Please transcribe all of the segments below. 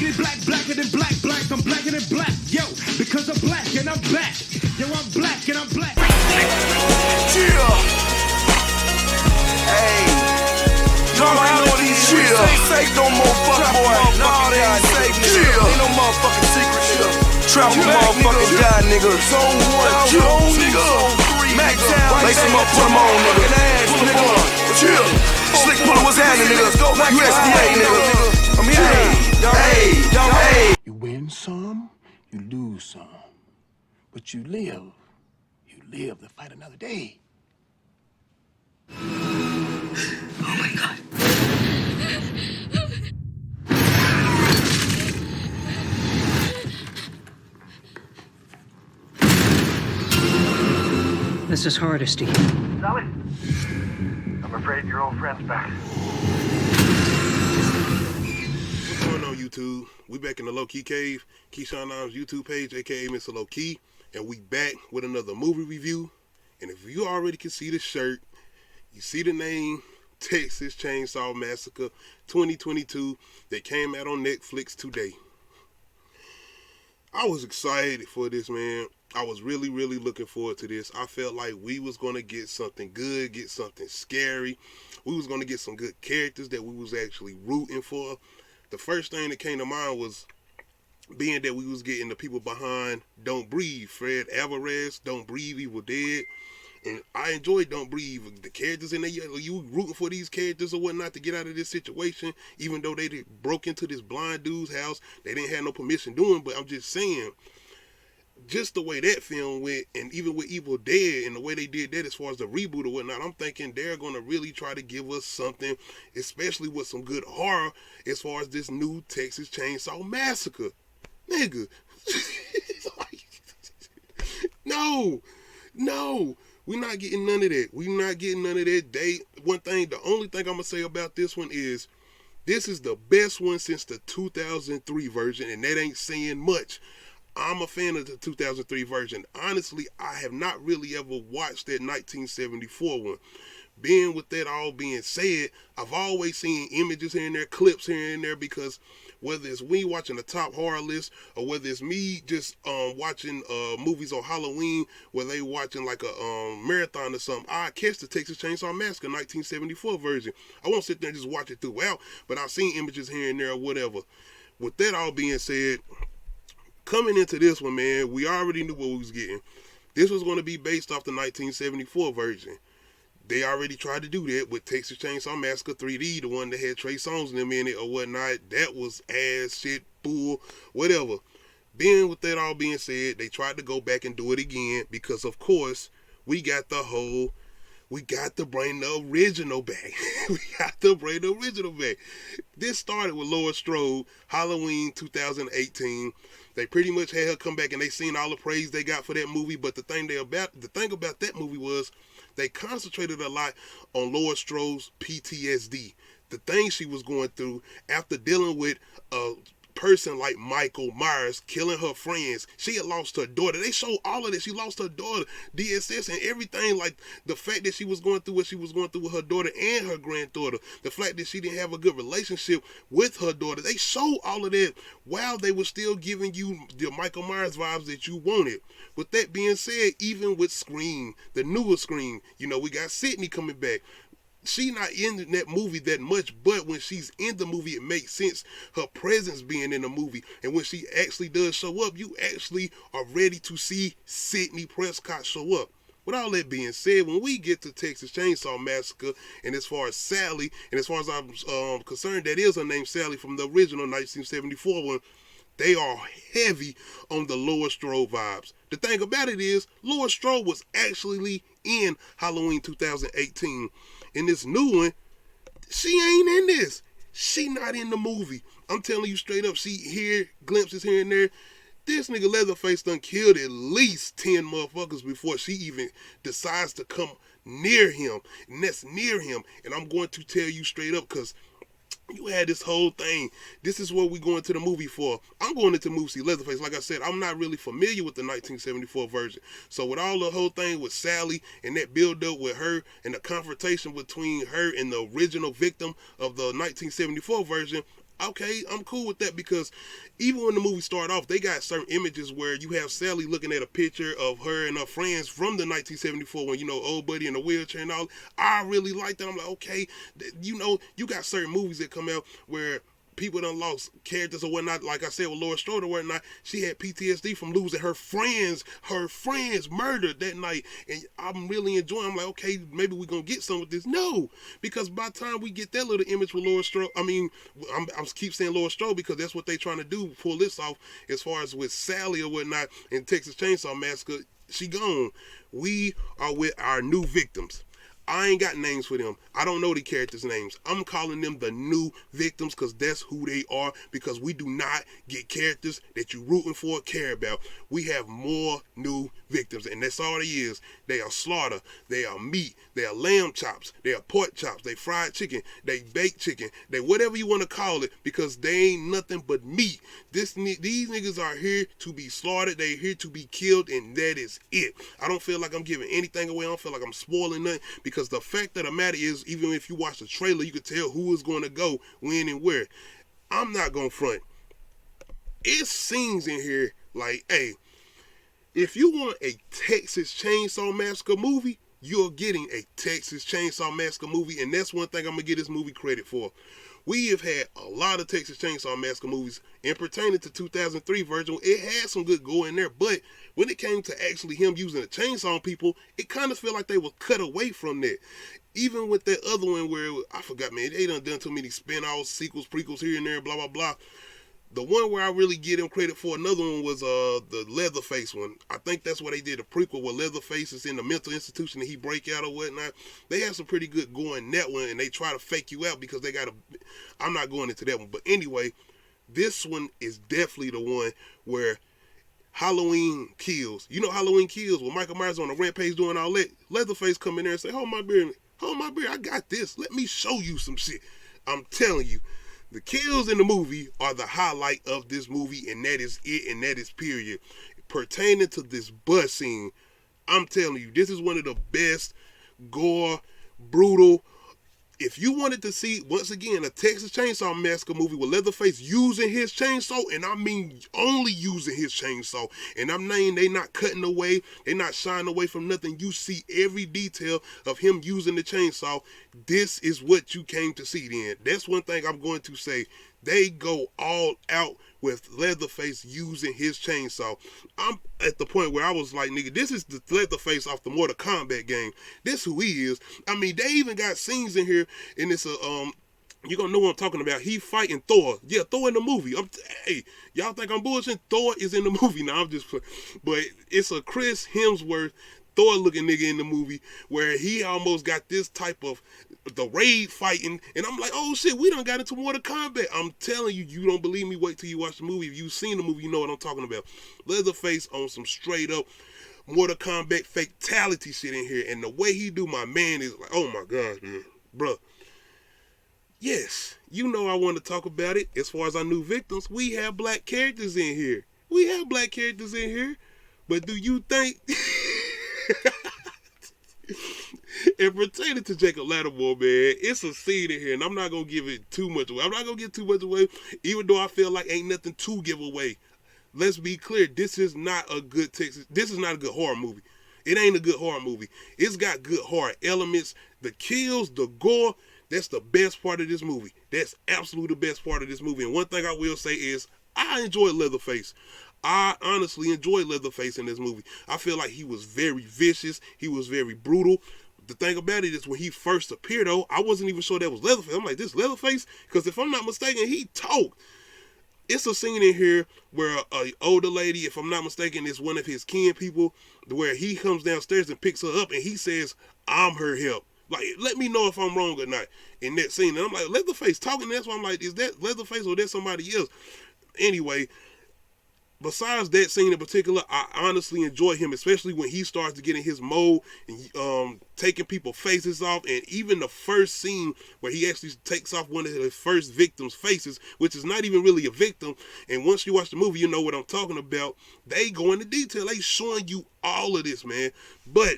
Blackity black, blacker than black, black. I'm blacker than black, yo. Because I'm black and I'm back. Yo, I'm black and I'm black. Chill. Hey. Y'all ain't know these shit. Ain't safe no more, fuck boy. No, they ain't safe, nigga. Ain't no motherfucking secret, nigga. Travel motherfucking die, nigga. Zone 1, Zone nigga. Mac down, lace him up, put him on, nigga. Nigga, chill. Slick puller, what's happening, nigga? USDA, nigga. I'm here. Hey. You win some, you lose some. But you live. You live to fight another day. Oh my God. This is hardesty. Sally? I'm afraid your old friend's back. What's going on, YouTube? We back in the Low Key Cave, Keyshawn Nimes YouTube page, aka Mr. Low Key, and we back with another movie review. And if you already can see the shirt, you see the name, Texas Chainsaw Massacre 2022, that came out on Netflix today. I was excited for this, man. I was really looking forward to this. I felt like we was going to get something good, get something scary. We was going to get some good characters that we was actually rooting for. The first thing that came to mind was being that we was getting the people behind Don't Breathe. Fred Alvarez, Don't Breathe, Evil Dead. And I enjoyed Don't Breathe. The characters in there, you rooting for these characters or whatnot to get out of this situation, even though they broke into this blind dude's house. They didn't have no permission doing, but I'm just saying, just the way that film went, and even with Evil Dead and the way they did that as far as the reboot or whatnot, I'm thinking they're going to really try to give us something, especially with some good horror, as far as this new Texas Chainsaw Massacre. Nigga. No. We're not getting none of that. We're not getting none of that. The only thing I'm going to say about this one is, this is the best one since the 2003 version, and that ain't saying much. I'm a fan of the 2003 version. Honestly, I have not really ever watched that 1974 one. Being with that all being said, I've always seen images here and there, clips here and there, because whether it's we watching the top horror list or whether it's me just watching movies on Halloween where they watching like a marathon or something, I catch the Texas Chainsaw Massacre 1974 version. I won't sit there and just watch it throughout, but I've seen images here and there or whatever. With that all being said, coming into this one, man, we already knew what we was getting. This was going to be based off the 1974 version. They already tried to do that with Texas Chainsaw Massacre 3D, the one that had Trey Songz in them in it or whatnot. That was ass, shit, bull, whatever. Being with that all being said, they tried to go back and do it again because, of course, we got to bring the original back. This started with Laurie Strode, Halloween 2018. They pretty much had her come back and they seen all the praise they got for that movie. But the thing about that movie was they concentrated a lot on Laurie Strode's PTSD. The things she was going through after dealing with a person like Michael Myers killing her friends. She had lost her daughter. They showed all of this. She lost her daughter, DSS, and everything. Like the fact that she was going through what she was going through with her daughter and her granddaughter. The fact that she didn't have a good relationship with her daughter. They showed all of that while they were still giving you the Michael Myers vibes that you wanted. With that being said, even with Scream, the newer Scream, we got Sydney coming back. She not in that movie that much, but when she's in the movie, it makes sense, her presence being in the movie. And when she actually does show up, you actually are ready to see Sidney Prescott show up. With all that being said, when we get to Texas Chainsaw Massacre, and as far as Sally, and as far as I'm concerned, that is her name, Sally, from the original 1974 one, they are heavy on the Laurie Strode vibes. The thing about it is, Laurie Strode was actually in Halloween 2018. In this new one, she ain't in this. She not in the movie. I'm telling you straight up, she hear glimpses here and there. This nigga Leatherface done killed at least 10 motherfuckers before she even decides to come near him. And that's near him. And I'm going to tell you straight up, because you had this whole thing. This is what we going to the movie for. I'm going into the movie to see Leatherface. Like I said, I'm not really familiar with the 1974 version. So with all the whole thing with Sally and that build up with her and the confrontation between her and the original victim of the 1974 version, Okay, I'm cool with that because even when the movie started off, they got certain images where you have Sally looking at a picture of her and her friends from the 1974 when, old buddy in a wheelchair and all. I really like that. I'm like, okay, you got certain movies that come out where people done lost characters or whatnot. Like I said with Laura Strode or whatnot, she had PTSD from losing her friends murdered that night. And I'm really enjoying. I'm like, okay, maybe we're gonna get some with this. No, because by the time we get that little image with Laura Strode, I'm keep saying Laura Strode because that's what they trying to do, pull this off as far as with Sally or whatnot in Texas Chainsaw Massacre. She gone. We are with our new victims. I ain't got names for them. I don't know the characters' names. I'm calling them the new victims because that's who they are, because we do not get characters that you rooting for or care about. We have more new victims, and that's all it is. They are slaughter. They are meat. They are lamb chops. They are pork chops. They fried chicken. They baked chicken. They whatever you want to call it, because they ain't nothing but meat. These niggas are here to be slaughtered. They're here to be killed, and that is it. I don't feel like I'm giving anything away. I don't feel like I'm spoiling nothing, because the fact of the matter is, even if you watch the trailer, you could tell who is going to go, when, and where. I'm not going to front. It's scenes in here like, hey, if you want a Texas Chainsaw Massacre movie, you're getting a Texas Chainsaw Massacre movie, and that's one thing I'm going to give this movie credit for. We have had a lot of Texas Chainsaw Massacre movies, and pertaining to 2003 version, it had some good gore in there, but when it came to actually him using a chainsaw on people, it kind of felt like they were cut away from that. Even with that other one where, I forgot, man, they done too many spin-offs, sequels, prequels here and there, blah, blah, blah. The one where I really give him credit for, another one was the Leatherface one. I think that's where they did a prequel where Leatherface is in the mental institution and he break out or whatnot. They have some pretty good gore in that one, and they try to fake you out because they got a... I'm not going into that one. But anyway, this one is definitely the one where Halloween Kills. You know Halloween Kills, when Michael Myers on a rampage doing all that, Leatherface come in there and say, hold my beer, I got this. Let me show you some shit. I'm telling you. The kills in the movie are the highlight of this movie, and that is it, and that is period. Pertaining to this bus scene, I'm telling you, this is one of the best gore, brutal. If you wanted to see, once again, a Texas Chainsaw Massacre movie with Leatherface using his chainsaw, and I mean only using his chainsaw, and I'm saying they not cutting away, they not shying away from nothing. You see every detail of him using the chainsaw. This is what you came to see then. That's one thing I'm going to say. They go all out with Leatherface using his chainsaw. I'm at the point where I was like, nigga, this is the Leatherface off the Mortal Kombat game. This who he is. I mean, they even got scenes in here, and it's you're gonna know what I'm talking about. He fighting Thor. Yeah, Thor in the movie. Hey, y'all think I'm bullshitting? Thor is in the movie. Now I'm just, but it's a Chris Hemsworth Thor looking nigga in the movie where he almost got this type of the raid fighting, and I'm like, oh shit, we done got into Mortal Kombat. I'm telling you, you don't believe me, wait till you watch the movie. If you've seen the movie, you know what I'm talking about. Leatherface on some straight up Mortal Kombat fatality shit in here, and the way he do my man is like, oh my god, man, bruh. Yes, you know I want to talk about it. As far as our new victims, we have black characters in here. But do you think and pertaining to Jacob Lattimore, man, it's a scene in here, and I'm not gonna give it too much away. I'm not gonna give too much away, even though I feel like ain't nothing to give away. Let's be clear, this is not a good horror movie. It ain't a good horror movie. It's got good horror elements. The kills, the gore, that's the best part of this movie. That's absolutely the best part of this movie. And one thing I will say is, I enjoy Leatherface. I honestly enjoy Leatherface in this movie. I feel like he was very vicious. He was very brutal. The thing about it is, when he first appeared, though, I wasn't even sure that was Leatherface. I'm like, this Leatherface? Because if I'm not mistaken, he talked. It's a scene in here where an older lady, if I'm not mistaken, is one of his kin people, where he comes downstairs and picks her up, and he says, I'm her help. Like, let me know if I'm wrong or not in that scene. And I'm like, Leatherface talking. That's why I'm like, is that Leatherface or that somebody else? Anyway, besides that scene in particular, I honestly enjoy him, especially when he starts to get in his mode and taking people's faces off. And even the first scene where he actually takes off one of his first victims' faces, which is not even really a victim. And once you watch the movie, you know what I'm talking about. They go into detail. They showing you all of this, man. But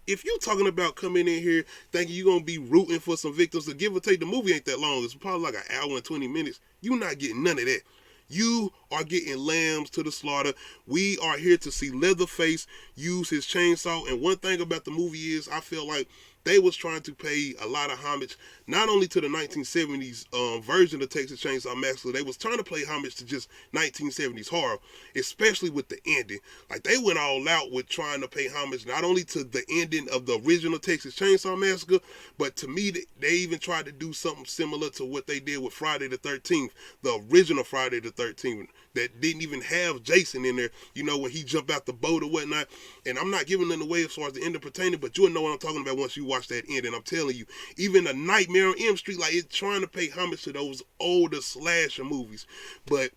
if you're talking about coming in here thinking you're going to be rooting for some victims, to give or take, the movie ain't that long. It's probably like an hour and 20 minutes. You're not getting none of that. You are getting lambs to the slaughter. We are here to see Leatherface use his chainsaw. And one thing about the movie is I feel like they was trying to pay a lot of homage, not only to the 1970s version of Texas Chainsaw Massacre, they was trying to pay homage to just 1970s horror, especially with the ending. Like, they went all out with trying to pay homage not only to the ending of the original Texas Chainsaw Massacre, but to me, they even tried to do something similar to what they did with Friday the 13th, the original Friday the 13th, that didn't even have Jason in there, you know, when he jumped out the boat or whatnot. And I'm not giving them away as far as the end of pertaining, but you'll know what I'm talking about once you watch that end. And I'm telling you, even A Nightmare on Elm Street, like, it's trying to pay homage to those older slasher movies. But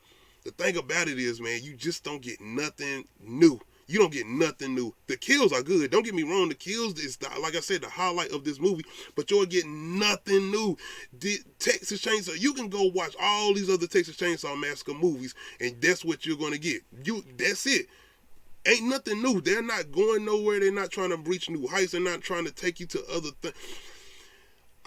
the thing about it is, man, you just don't get nothing new. You don't get nothing new. The kills are good. Don't get me wrong. The kills is, like I said, the highlight of this movie. But you're getting nothing new. Texas Chainsaw, you can go watch all these other Texas Chainsaw Massacre movies, and that's what you're going to get. That's it. Ain't nothing new. They're not going nowhere. They're not trying to breach new heights. They're not trying to take you to other things.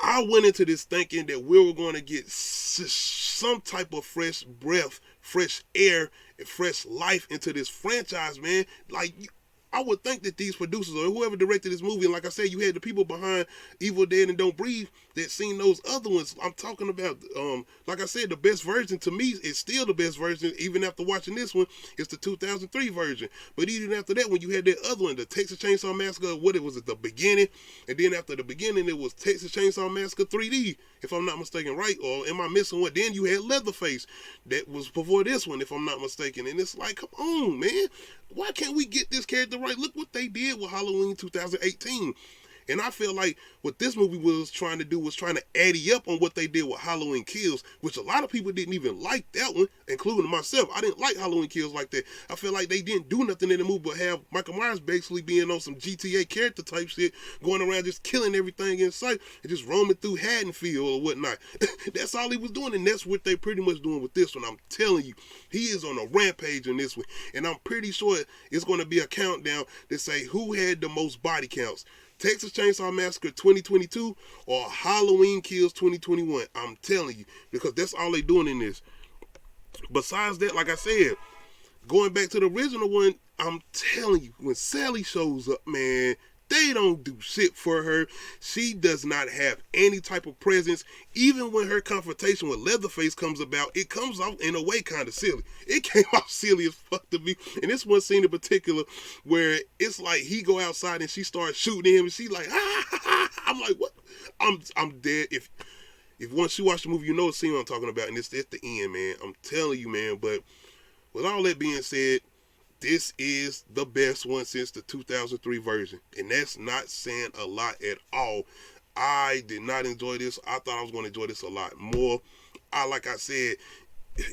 I went into this thinking that we were going to get some type of fresh breath, fresh air, and fresh life into this franchise, man. Like, I would think that these producers or whoever directed this movie, and like I said, you had the people behind Evil Dead and Don't Breathe that seen those other ones. I'm talking about, like I said, the best version to me is still the best version, even after watching this one, it's the 2003 version. But even after that, when you had that other one, the Texas Chainsaw Massacre, what it was at the beginning, and then after the beginning, it was Texas Chainsaw Massacre 3D, if I'm not mistaken, right? Or am I missing one? Then you had Leatherface, that was before this one, if I'm not mistaken. And it's like, come on, man. Why can't we get this character right? Look what they did with Halloween 2018. And I feel like what this movie was trying to do was trying to addy up on what they did with Halloween Kills, which a lot of people didn't even like that one, including myself. I didn't like Halloween Kills like that. I feel like they didn't do nothing in the movie but have Michael Myers basically being on some GTA character type shit, going around just killing everything in sight and just roaming through Haddonfield or whatnot. That's all he was doing, and that's what they pretty much doing with this one. I'm telling you, he is on a rampage in this one, and I'm pretty sure it's going to be a countdown to say who had the most body counts. Texas Chainsaw Massacre 2022 or Halloween Kills 2021. I'm telling you, because that's all they doing in this. Besides that, like I said, going back to the original one, I'm telling you, when Sally shows up, man, they don't do shit for her. She does not have any type of presence. Even when her confrontation with Leatherface comes about, it comes out in a way kind of silly. It came out silly as fuck to me. And this one scene in particular where it's like he go outside and she starts shooting him and she like, ah. I'm like, what? I'm dead. If once you watch the movie, you know the scene I'm talking about, and it's at the end, man. I'm telling you, man. But with all that being said, this is the best one since the 2003 version. And that's not saying a lot at all. I did not enjoy this. I thought I was going to enjoy this a lot more. Like I said,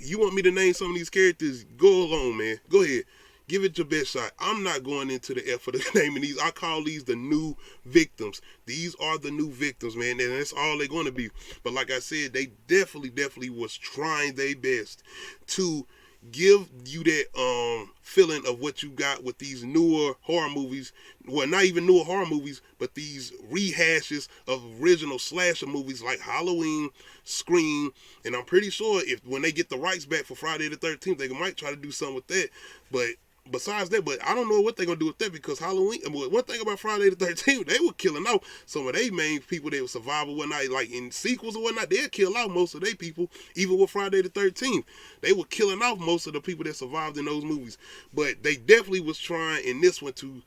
you want me to name some of these characters? Go along, man. Go ahead. Give it your best shot. I'm not going into the effort of naming these. I call these the new victims. These are the new victims, man. And that's all they're going to be. But like I said, they definitely was trying their best to give you that feeling of what you got with these newer horror movies. Well, not even newer horror movies, but these rehashes of original slasher movies like Halloween, Scream, and I'm pretty sure if when they get the rights back for Friday the 13th, they might try to do something with that. But besides that, but I don't know what they're going to do with that, because Halloween, one thing about Friday the 13th, they were killing off some of their main people that were survival or whatnot, like in sequels or whatnot, they'll kill off most of their people, even with Friday the 13th. They were killing off most of the people that survived in those movies. But they definitely was trying in this one to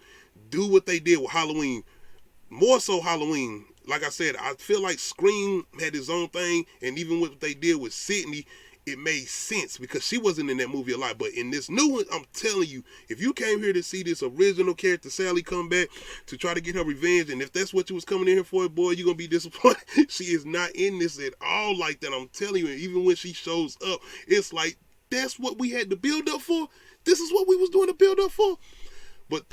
do what they did with Halloween. More so Halloween. Like I said, I feel like Scream had its own thing, and even what they did with Sydney, it made sense because she wasn't in that movie a lot. But in this new one, I'm telling you, if you came here to see this original character Sally come back to try to get her revenge, and if that's what you was coming in here for, boy, you're gonna be disappointed. She is not in this at all like that. I'm telling you, and even when she shows up, it's like, that's what we had to build up for. This is what we was doing to build up for. But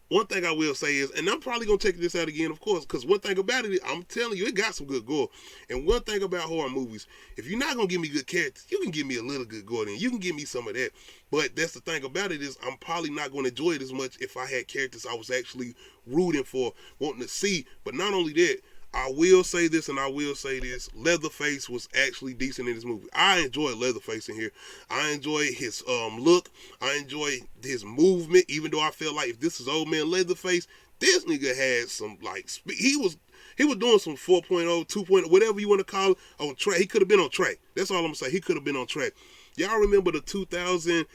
one thing I will say is, and I'm probably gonna check this out again, of course, because one thing about it, I'm telling you, it got some good gore. And one thing about horror movies, if you're not gonna give me good characters, you can give me a little good gore, then you can give me some of that. But that's the thing about it is, I'm probably not gonna enjoy it as much if I had characters I was actually rooting for, wanting to see. But not only that, I will say this and I will say this, Leatherface was actually decent in this movie. I enjoy Leatherface in here. I enjoy his look. I enjoy his movement, even though I feel like if this is old man Leatherface, this nigga had some, like, he was doing some 4.0, 2.0, whatever you want to call it, on track. He could have been on track. That's all I'm going to say. He could have been on track. Y'all remember the 2000...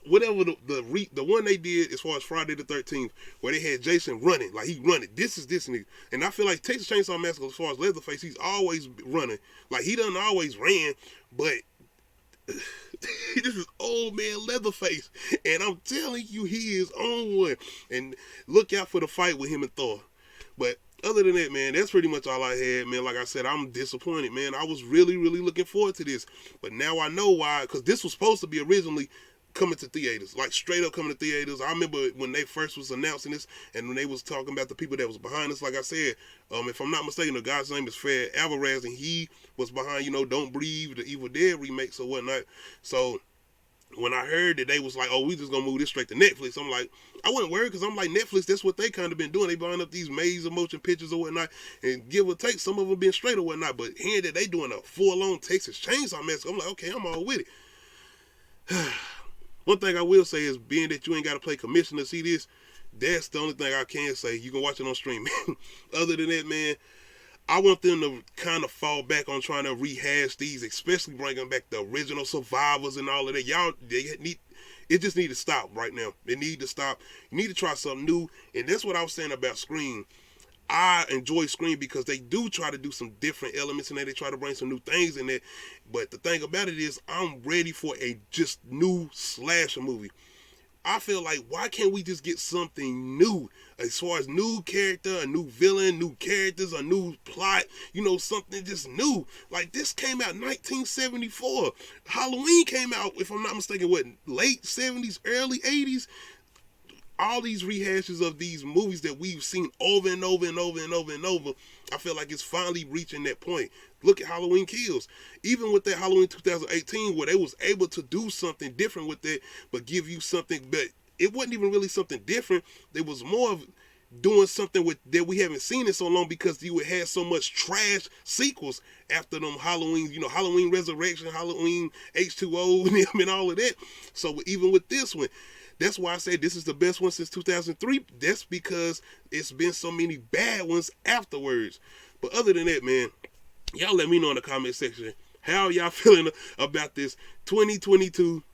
whatever the one they did as far as Friday the 13th, where they had Jason running, like he running. This is this nigga. And I feel like Texas Chainsaw Massacre, as far as Leatherface, he's always running. Like he doesn't always ran, but this is old man Leatherface. And I'm telling you, he is on one. And look out for the fight with him and Thor. But other than that, man, that's pretty much all I had, man. Like I said, I'm disappointed, man. I was really, really looking forward to this. But now I know why, because this was supposed to be originally coming to theaters, like straight up coming to theaters. I remember when they first was announcing this, and when they was talking about the people that was behind this, like I said, if I'm not mistaken, the guy's name is Fred Alvarez, and he was behind, Don't Breathe, the Evil Dead remakes or whatnot. So when I heard that they was like, oh, we just gonna move this straight to Netflix, I'm like, I wasn't worried, because I'm like, Netflix, that's what they kind of been doing. They buying up these maze of motion pictures or whatnot, and give or take, some of them been straight or whatnot, but hearing that they doing a full-on Texas Chainsaw Massacre, I'm like, okay, I'm all with it. One thing I will say is, being that you ain't got to play commission to see this, that's the only thing I can say. You can watch it on streaming. Other than that, man, I want them to kind of fall back on trying to rehash these, especially bringing back the original survivors and all of that. It just need to stop right now. It need to stop. You need to try something new, and that's what I was saying about Scream. I enjoy Scream because they do try to do some different elements in there. They try to bring some new things in there. But the thing about it is, I'm ready for a just new slasher movie. I feel like, why can't we just get something new? As far as new character, a new villain, new characters, a new plot, something just new. Like, this came out in 1974. Halloween came out, if I'm not mistaken, late 70s, early 80s? All these rehashes of these movies that we've seen over and over and over and over and over, I feel like it's finally reaching that point. Look at Halloween Kills. Even with that Halloween 2018, where they was able to do something different with it, but give you something, but it wasn't even really something different. It was more of doing something with that we haven't seen in so long, because you had so much trash sequels after them Halloween, Halloween Resurrection, Halloween H2O, and all of that. So even with this one, that's why I say this is the best one since 2003. That's because it's been so many bad ones afterwards. But other than that, man, y'all let me know in the comment section how y'all feeling about this 2022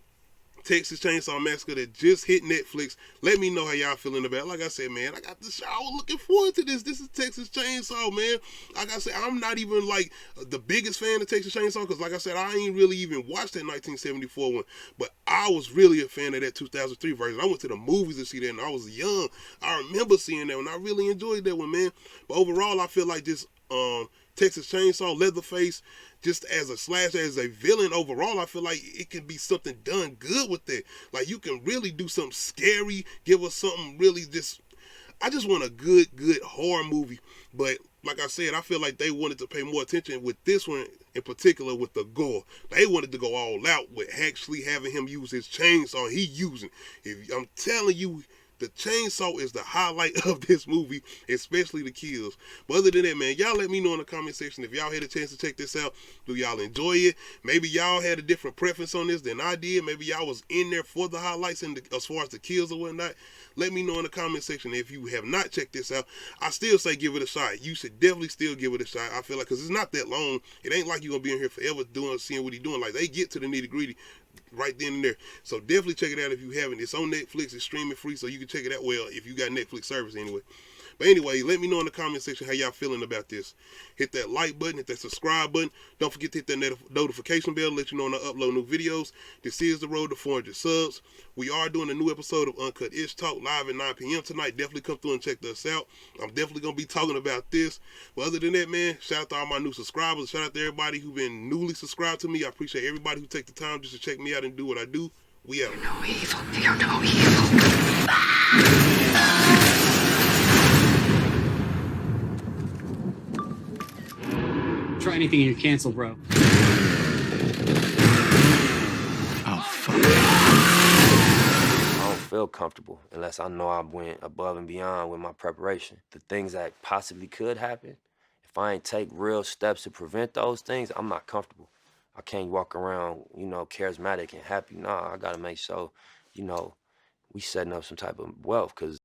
Texas Chainsaw Massacre that just hit Netflix. Let me know how y'all feeling about it. Like I said, man, I got the show. I was looking forward to this. This is Texas Chainsaw, man. Like I said, I'm not even like the biggest fan of Texas Chainsaw, because like I said, I ain't really even watched that 1974 one, but I was really a fan of that 2003 version. I went to the movies to see that, and I was young. I remember seeing that one. I really enjoyed that one, man. But overall, I feel like this Texas Chainsaw, Leatherface, just as a slasher, as a villain overall, I feel like it can be something done good with it. Like, you can really do something scary, give us something really I just want a good horror movie. But like I said, I feel like they wanted to pay more attention with this one in particular with the gore. They wanted to go all out with actually having him use his chainsaw he using. I'm telling you, the chainsaw is the highlight of this movie, especially the kills. But other than that, man, y'all let me know in the comment section if y'all had a chance to check this out. Do y'all enjoy it? Maybe y'all had a different preference on this than I did. Maybe y'all was in there for the highlights and as far as the kills or whatnot. Let me know in the comment section. If you have not checked this out, I still say give it a shot. You should definitely still give it a shot. I feel like, because it's not that long. It ain't like you're going to be in here forever seeing what he's doing. Like, they get to the nitty gritty right then and there. So definitely check it out if you haven't. It's on Netflix. It's streaming free, so you can check it out. Well, if you got Netflix service anyway. But anyway, let me know in the comment section how y'all feeling about this. Hit that like button, hit that subscribe button. Don't forget to hit that notification bell to let you know when I upload new videos. This is the road to 400 subs. We are doing a new episode of Uncut Ish Talk live at 9 p.m. tonight. Definitely come through and check us out. I'm definitely going to be talking about this. But other than that, man, shout out to all my new subscribers. Shout out to everybody who's been newly subscribed to me. I appreciate everybody who take the time just to check me out and do what I do. We out. No evil. Fear no evil. Try anything and you're canceled, bro. Oh, fuck. I don't feel comfortable unless I know I went above and beyond with my preparation. The things that possibly could happen, if I ain't take real steps to prevent those things, I'm not comfortable. I can't walk around, you know, charismatic and happy. Nah, I gotta make sure, you know, we setting up some type of wealth, because